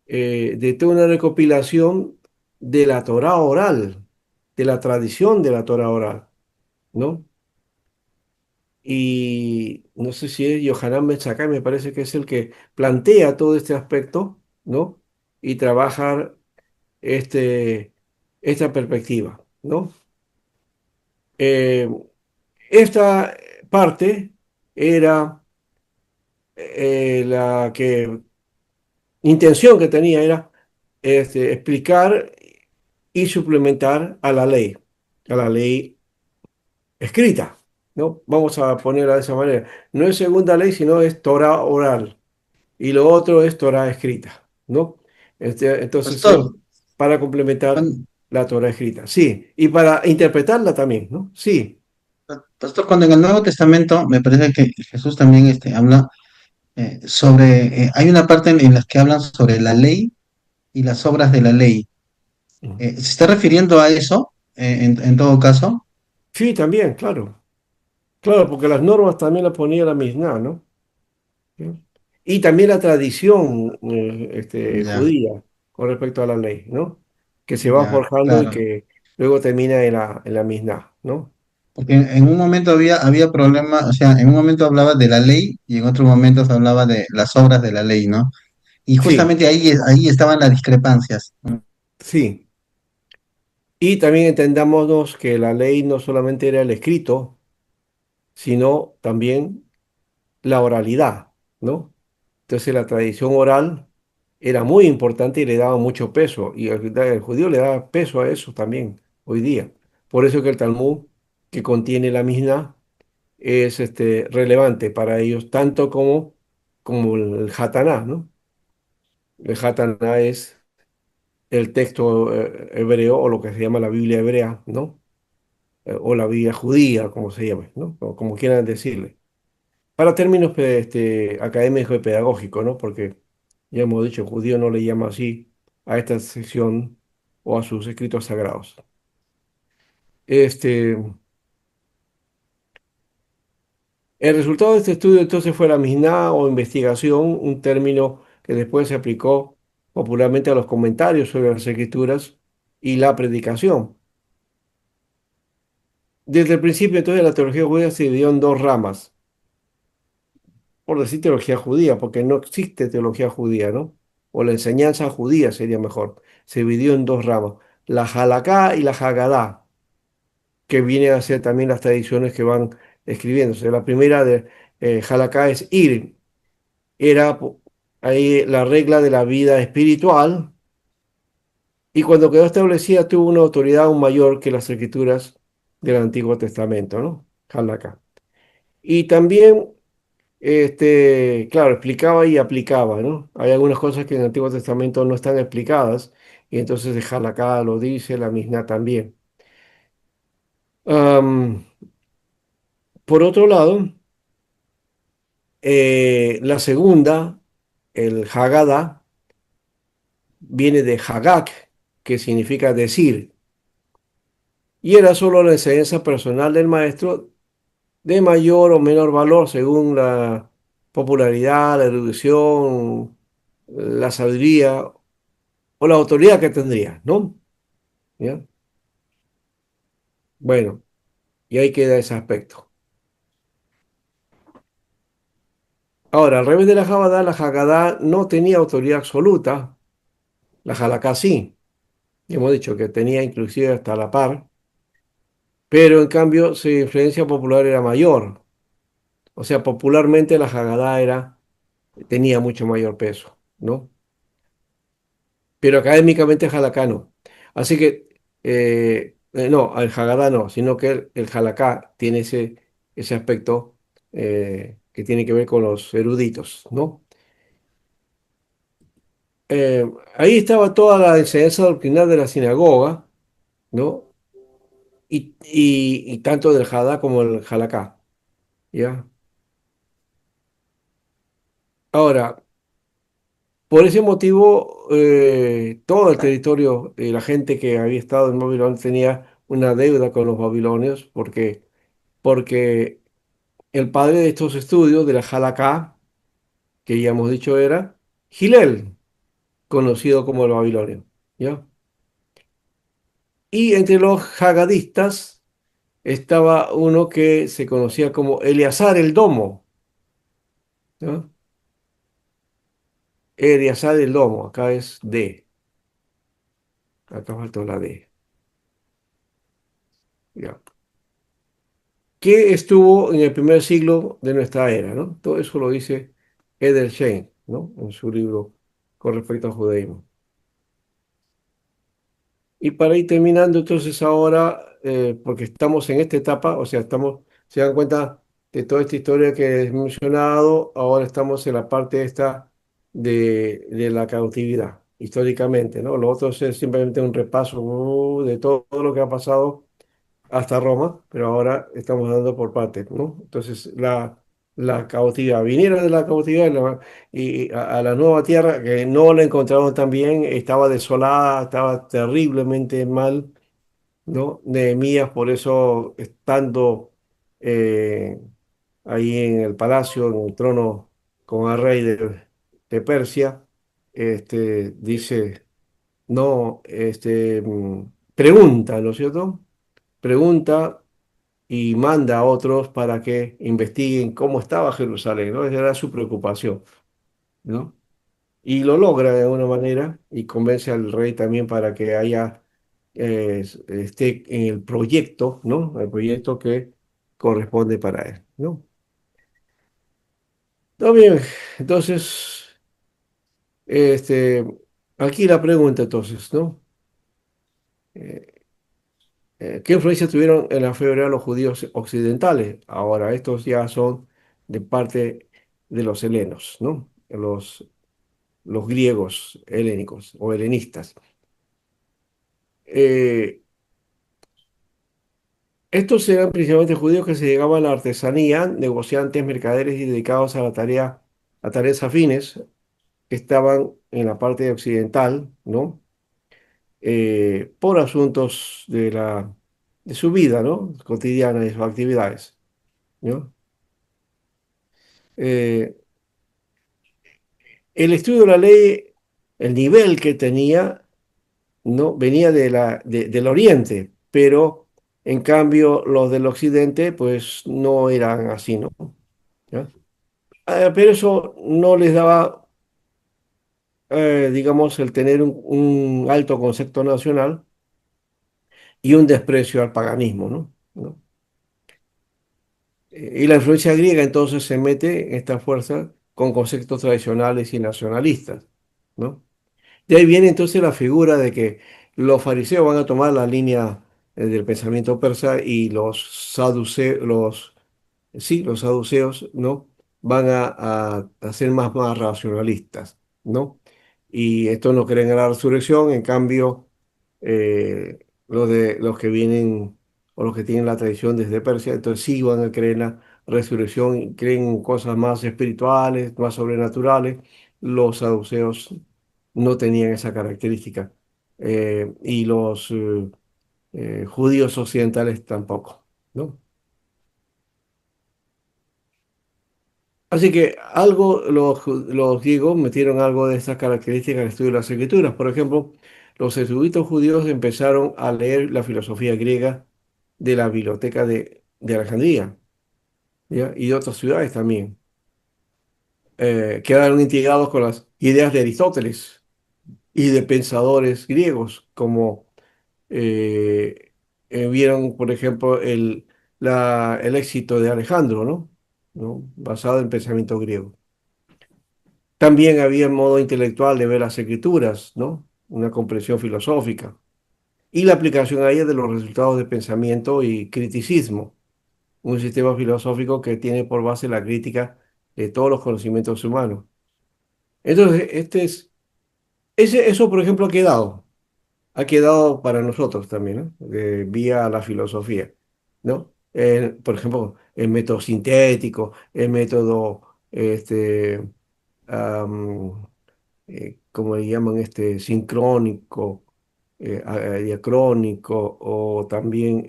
de toda una recopilación de la Torah oral, de la tradición de la Torah oral, ¿no? Y no sé si es Yohanan Ben Zakkai, me parece que es el que plantea todo este aspecto, ¿no? Y trabaja este, esta perspectiva, ¿no? Eh, Esta parte era la intención que tenía era explicar y suplementar a la ley escrita, ¿no? Vamos a ponerla de esa manera. No es segunda ley, sino es Torah oral y lo otro es Torah escrita, ¿no? Entonces Pastor, es para complementar cuando, la Torah escrita, sí, y para interpretarla también, ¿no? Sí. Pastor, cuando en el Nuevo Testamento me parece que Jesús también habla sobre, hay una parte en la que hablan sobre la ley y las obras de la ley. ¿Se está refiriendo a eso en todo caso? Sí, también, claro. Claro, porque las normas también las ponía la Misná, ¿no? ¿Sí? Y también la tradición Ya, judía con respecto a la ley, ¿no? Que se va ya, forjando y claro. que luego termina en la Misná, ¿no? Porque en un momento había problema, o sea, en un momento hablaba de la ley y en otros momentos hablaba de las obras de la ley, ¿no? Y Sí, justamente ahí estaban las discrepancias, ¿no? sí. Y también entendámonos que la ley no solamente era el escrito, sino también la oralidad, ¿no? Entonces la tradición oral era muy importante y le daba mucho peso, y el judío le daba peso a eso también hoy día. Por eso que el Talmud, que contiene la Mishnah, es relevante para ellos, tanto como el Hataná, ¿no? El Hataná es el texto hebreo o lo que se llama la Biblia hebrea, ¿no? O la Biblia judía, como se llame, ¿no? O como quieran decirle. Para términos académicos y pedagógicos, ¿no? Porque ya hemos dicho, el judío no le llama así a esta sección o a sus escritos sagrados. Este, el resultado de este estudio entonces fue la Misná o investigación, un término que después se aplicó popularmente a los comentarios sobre las escrituras y la predicación. Desde el principio entonces la teología judía se dividió en dos ramas, por decir teología judía, porque no existe teología judía, ¿no? O la enseñanza judía sería mejor. Se dividió en dos ramas, la Halaká y la Hagadá, que vienen a ser también las tradiciones que van escribiéndose. La primera de Halaká es ir, era ahí la regla de la vida espiritual, y cuando quedó establecida tuvo una autoridad aún mayor que las escrituras del Antiguo Testamento, ¿no? Halaká. Y también claro, explicaba y aplicaba, ¿no? Hay algunas cosas que en el Antiguo Testamento no están explicadas, y entonces de Jalacá lo dice, la Misná también. Am, por otro lado, la segunda, el Hagadá, viene de Hagak, que significa decir, y era solo la enseñanza personal del maestro de mayor o menor valor según la popularidad, la erudición, la sabiduría o la autoridad que tendría, ¿no? ¿Ya? Bueno, y ahí queda ese aspecto. Ahora, al revés de la Haggadah no tenía autoridad absoluta, la Halakha sí. Ya hemos dicho que tenía inclusive hasta la par, pero en cambio su influencia popular era mayor. O sea, popularmente la Haggadah tenía mucho mayor peso, ¿no? Pero académicamente Halakha no. Así que, no, el Haggadah no, sino que el Halakha tiene ese aspecto que tiene que ver con los eruditos, ¿no? Ahí estaba toda la enseñanza doctrinal de la sinagoga, ¿no? Y tanto del Hadá como del Halakha, ¿ya? Ahora, por ese motivo, todo el territorio, la gente que había estado en Babilonia tenía una deuda con los babilonios, porque el padre de estos estudios, de la Halakha, que ya hemos dicho era Gilel, conocido como el babilonio, ¿ya? Y entre los hagadistas estaba uno que se conocía como Eleazar el Domo, ¿no? Eleazar el Domo, acá es D, acá faltó la D, ¿ya? Que estuvo en el primer siglo de nuestra era, ¿no? Todo eso lo dice Edersheim, ¿no? En su libro con respecto al judaísmo. Y para ir terminando, entonces ahora, porque estamos en esta etapa, o sea, se dan cuenta de toda esta historia que he mencionado, ahora estamos en la parte esta de la cautividad, históricamente, ¿no? Lo otro es simplemente un repaso de todo lo que ha pasado hasta Roma, pero ahora estamos dando por partes, ¿no? Entonces, la cautividad, vinieron de la cautividad y a la nueva tierra, que no la encontraron tan bien, estaba desolada, estaba terriblemente mal, ¿no? Nehemías, por eso, estando eh, ahí en el palacio, en el trono con el rey de Persia, dice, no, pregunta, ¿no es cierto? Pregunta y manda a otros para que investiguen cómo estaba Jerusalén, ¿no? Esa era su preocupación, ¿no? Y lo logra de alguna manera y convence al rey también para que esté en el proyecto, ¿no? El proyecto que corresponde para él, ¿no? Está bien, entonces, este, aquí la pregunta entonces, ¿no? Eh, ¿Qué influencia tuvieron en la fe hebrea los judíos occidentales? Ahora, estos ya son de parte de los helenos, ¿no? Los griegos helénicos o helenistas. Eh, Estos eran principalmente judíos que se dedicaban a la artesanía, negociantes, mercaderes y dedicados a tareas afines, que estaban en la parte occidental, ¿no? Por asuntos de su vida, ¿no? Cotidiana, de sus actividades, ¿no? Eh, el estudio de la ley, el nivel que tenía, ¿no? Venía del Oriente, pero en cambio los del Occidente, pues no eran así, ¿no? ¿Ya? Pero eso no les daba, digamos, el tener un alto concepto nacional y un desprecio al paganismo, ¿no? ¿No? Y la influencia griega entonces se mete en esta fuerza con conceptos tradicionales y nacionalistas, ¿no? De ahí viene entonces la figura de que los fariseos van a tomar la línea del pensamiento persa y los saduceos, ¿no? Van a ser más racionalistas, ¿no? Y estos no creen en la resurrección, en cambio, los que vienen o los que tienen la tradición desde Persia, entonces sí van a creer en la resurrección, creen en cosas más espirituales, más sobrenaturales, los saduceos. no tenían esa característica. Y los judíos occidentales tampoco, ¿no? Así que algo, los griegos metieron algo de estas características al estudio de las escrituras. Por ejemplo, los eruditos judíos empezaron a leer la filosofía griega de la biblioteca de Alejandría, ¿ya? Y de otras ciudades también. Quedaron intrigados con las ideas de Aristóteles y de pensadores griegos, como eh, vieron, por ejemplo, el éxito de Alejandro, ¿no? ¿No? Basado en pensamiento griego. También había un modo intelectual de ver las escrituras, ¿no? Una comprensión filosófica y la aplicación a ellas de los resultados de pensamiento y criticismo, un sistema filosófico que tiene por base la crítica de todos los conocimientos humanos. Entonces, eso, por ejemplo, ha quedado para nosotros también, ¿no? Vía la filosofía, ¿no? Por ejemplo, el método sintético, el método, este, como le llaman, sincrónico, diacrónico, o también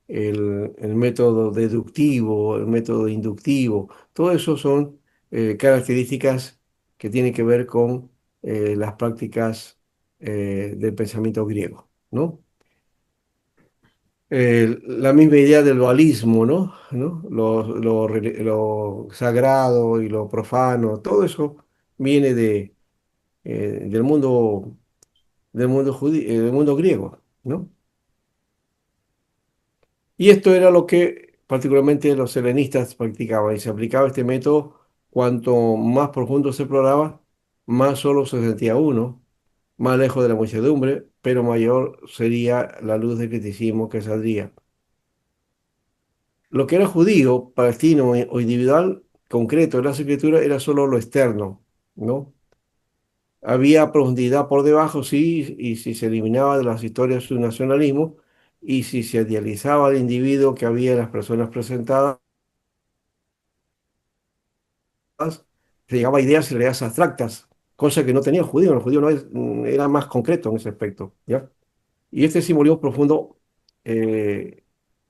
el método deductivo, el método inductivo. Todo eso son características que tienen que ver con las prácticas del pensamiento griego, ¿no? La misma idea del dualismo, ¿no? ¿No? Lo sagrado y lo profano, todo eso viene del del mundo griego, ¿no? Y esto era lo que particularmente los helenistas practicaban, y se aplicaba este método cuanto más profundo se exploraba, más solo se sentía uno, más lejos de la muchedumbre, pero mayor sería la luz del criticismo que saldría. Lo que era judío, palestino o individual, concreto en las escrituras, era solo lo externo, ¿no? Había profundidad por debajo, sí, y si se eliminaba de las historias su nacionalismo, y si se idealizaba al individuo que había en las personas presentadas, se llegaba a ideas y realidades abstractas, cosa que no tenía el judío no era más concreto en ese aspecto, ¿ya? Y este simbolismo profundo eh,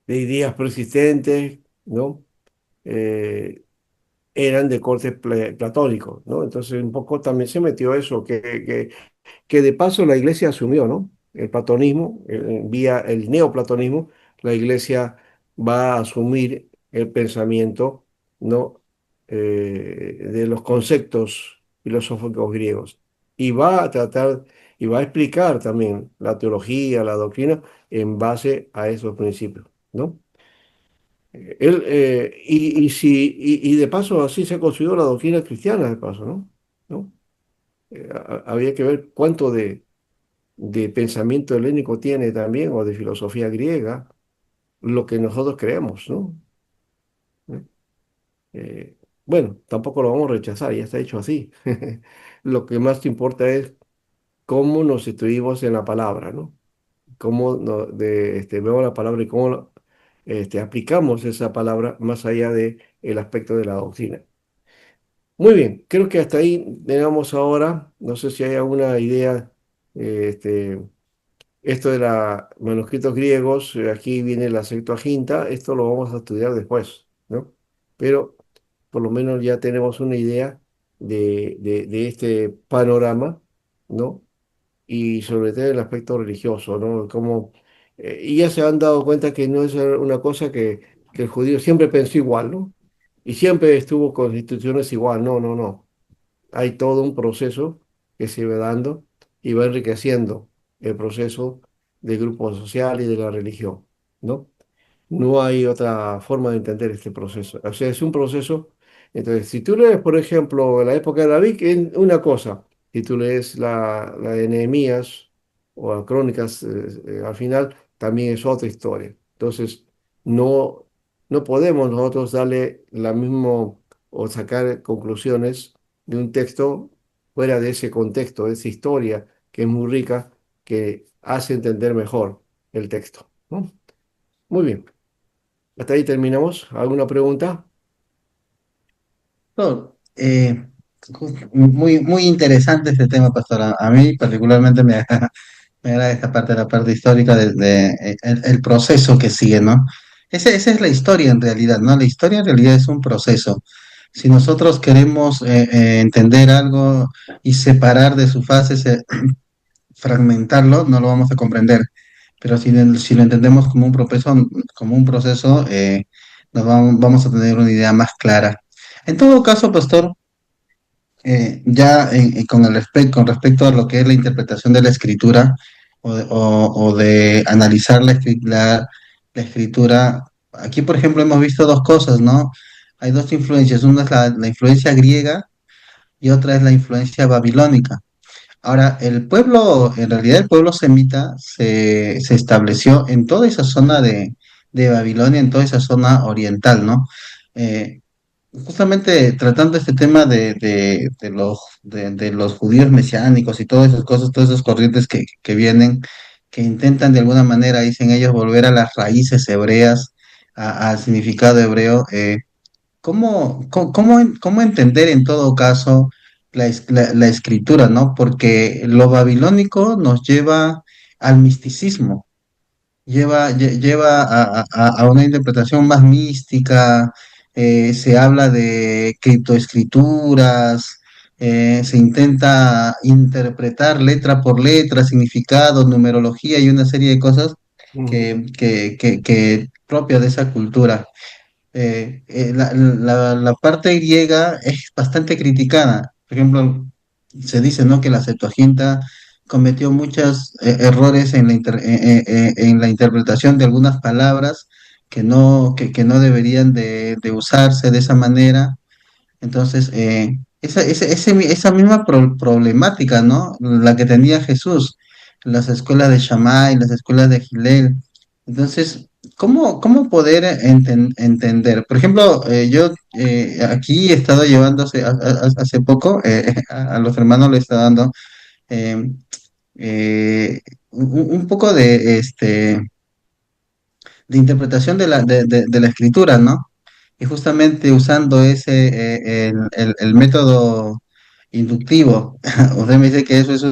de ideas persistentes, ¿no? Eh, eran de corte platónico, ¿no? Entonces un poco también se metió eso, que de paso la iglesia asumió, ¿no? El platonismo, vía el neoplatonismo, la iglesia va a asumir el pensamiento, ¿no? De los conceptos filosóficos griegos y va a tratar y va a explicar también la teología, la doctrina en base a esos principios, ¿no? Y de paso así se construyó la doctrina cristiana, de paso, ¿no? ¿No? Había que ver cuánto de pensamiento helénico tiene también, o de filosofía griega, lo que nosotros creemos, ¿no? ¿Eh? Eh, bueno, tampoco lo vamos a rechazar, ya está hecho así. Lo que más importa es cómo nos instruimos en la palabra, ¿no? Cómo vemos la palabra y cómo aplicamos esa palabra más allá del aspecto de la doctrina. Muy bien, creo que hasta ahí tenemos ahora. No sé si hay alguna idea. eh, este, Esto de los manuscritos griegos, aquí viene la Septuaginta, esto lo vamos a estudiar después, ¿no? Pero por lo menos ya tenemos una idea de este panorama, ¿no? Y sobre todo el aspecto religioso, ¿no? Y ya se han dado cuenta que no es una cosa que el judío siempre pensó igual, ¿no? Y siempre estuvo con instituciones igual, no, no, no. Hay todo un proceso que se va dando y va enriqueciendo el proceso del grupo social y de la religión, ¿no? No hay otra forma de entender este proceso. O sea, es un proceso. Entonces, si tú lees, por ejemplo, la época de David, es una cosa. Si tú lees la de Nehemías o las crónicas, al final también es otra historia. Entonces, no, no podemos nosotros darle la misma o sacar conclusiones de un texto fuera de ese contexto, de esa historia que es muy rica, que hace entender mejor el texto, ¿no? Muy bien. Hasta ahí terminamos. ¿Alguna pregunta? No, Muy, muy interesante este tema, pastora. A mí particularmente me agrada esta parte, la parte histórica el proceso que sigue, ¿no? Esa es la historia en realidad, ¿no? La historia en realidad es un proceso. Si nosotros queremos entender algo y separar de su fase, fragmentarlo, no lo vamos a comprender. Pero si lo entendemos como un proceso, vamos a tener una idea más clara. En todo caso, pastor, con respecto a lo que es la interpretación de la escritura o de analizar la escritura, aquí, por ejemplo, hemos visto dos cosas, ¿no? Hay dos influencias, una es la influencia griega y otra es la influencia babilónica. Ahora, en realidad el pueblo semita se estableció en toda esa zona de Babilonia, en toda esa zona oriental, ¿no? Eh, Justamente tratando este tema de los judíos mesiánicos y todas esas cosas, todas esas corrientes que vienen, que intentan de alguna manera, dicen ellos, volver a las raíces hebreas, al significado hebreo. ¿Cómo entender en todo caso la escritura, ¿no? Porque lo babilónico nos lleva al misticismo, lleva a una interpretación más mística, se habla de criptoescrituras, se intenta interpretar letra por letra, significado, numerología y una serie de cosas Ujú. que propia de esa cultura. La parte griega es bastante criticada. Por ejemplo, se dice, ¿no?, que la Septuaginta cometió muchos errores en la interpretación de algunas palabras que no deberían de usarse de esa manera. Entonces, esa misma problemática, ¿no? La que tenía Jesús, las escuelas de Shammai, las escuelas de Gilel. Entonces, ¿cómo poder entender? Por ejemplo, yo aquí he estado llevándose hace poco, a los hermanos le he estado dando eh, un poco de interpretación de la escritura, ¿no? Y justamente usando el método inductivo, usted me dice que eso es de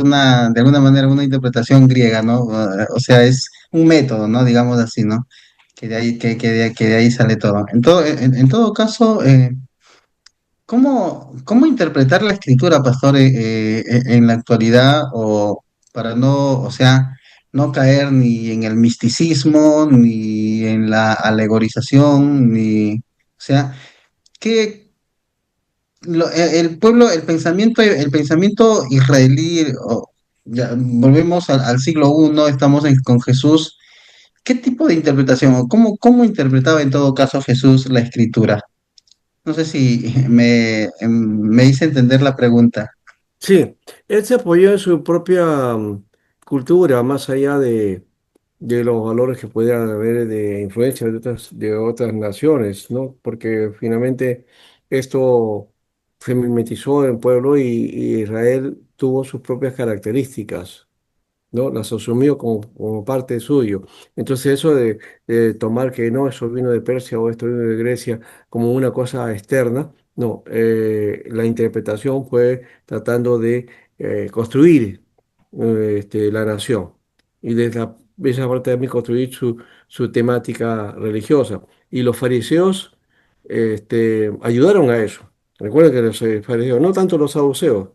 alguna manera, una interpretación griega, ¿no? O sea, es un método, ¿no? Digamos así, ¿no? Que de ahí sale todo. En todo caso, ¿cómo interpretar la escritura, pastor, en la actualidad o para no, o sea, no caer ni en el misticismo, ni en la alegorización, o sea, que el pueblo, el pensamiento israelí, ya, volvemos al siglo I, estamos con Jesús, ¿qué tipo de interpretación o cómo interpretaba en todo caso Jesús la escritura? No sé si me hice entender la pregunta. Sí, él se apoyó en su propia cultura, más allá de los valores que pudieran haber de influencia de otras naciones, ¿no? Porque finalmente esto se mimetizó en el pueblo y Israel tuvo sus propias características. ¿No? Las asumió como parte suyo. Entonces eso de tomar que no, eso vino de Persia o esto vino de Grecia como una cosa externa, no, la interpretación fue tratando de construir la nación y desde esa parte también construir su temática religiosa. Y los fariseos ayudaron a eso. Recuerden que los fariseos, no tanto los saduceos,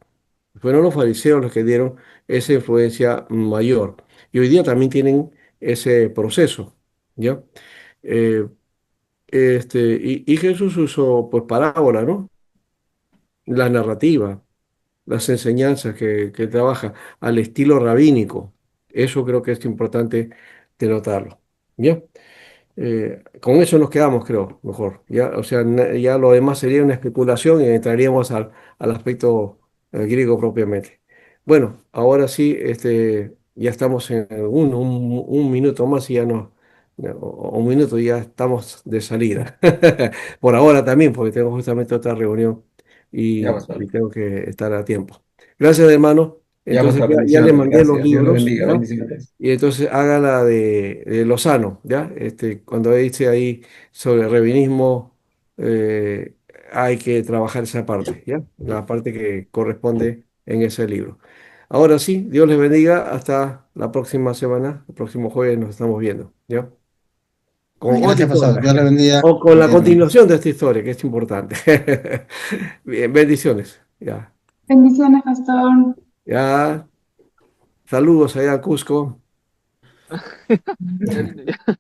fueron los fariseos los que dieron esa influencia mayor. Y hoy día también tienen ese proceso, ¿ya? Eh, y Jesús usó, pues, parábola, ¿no? La narrativa, las enseñanzas que trabaja al estilo rabínico. Eso creo que es importante de notarlo, ¿ya? Con eso nos quedamos, creo, mejor. Ya, o sea, ya lo demás sería una especulación y entraríamos al aspecto griego propiamente. Bueno, ahora sí, ya estamos en un minuto más y ya no, o un minuto y ya estamos de salida. Por ahora también, porque tengo justamente otra reunión Ya, y pastor. tengo que estar a tiempo. Gracias, hermano. Ya, Entonces pastor, ya les bendiciones. mandé los Gracias. Dios lo libros, bendiga. ¿ya? Bendiciones. Y entonces haga la de Lozano, ¿ya? Cuando dice ahí sobre rabbinismo hay que trabajar esa parte, ¿ya? La parte que corresponde en ese libro. Ahora sí, Dios les bendiga. Hasta la próxima semana. El próximo jueves nos estamos viendo, ¿ya? Con otra Gracias, pastor. historia. Dios le bendiga. O con la Bendiga, hermano. continuación de esta historia, que es importante. Bien, bendiciones. Ya, Bendiciones, pastor. ya. Saludos allá a Cusco. Ya vine, ya.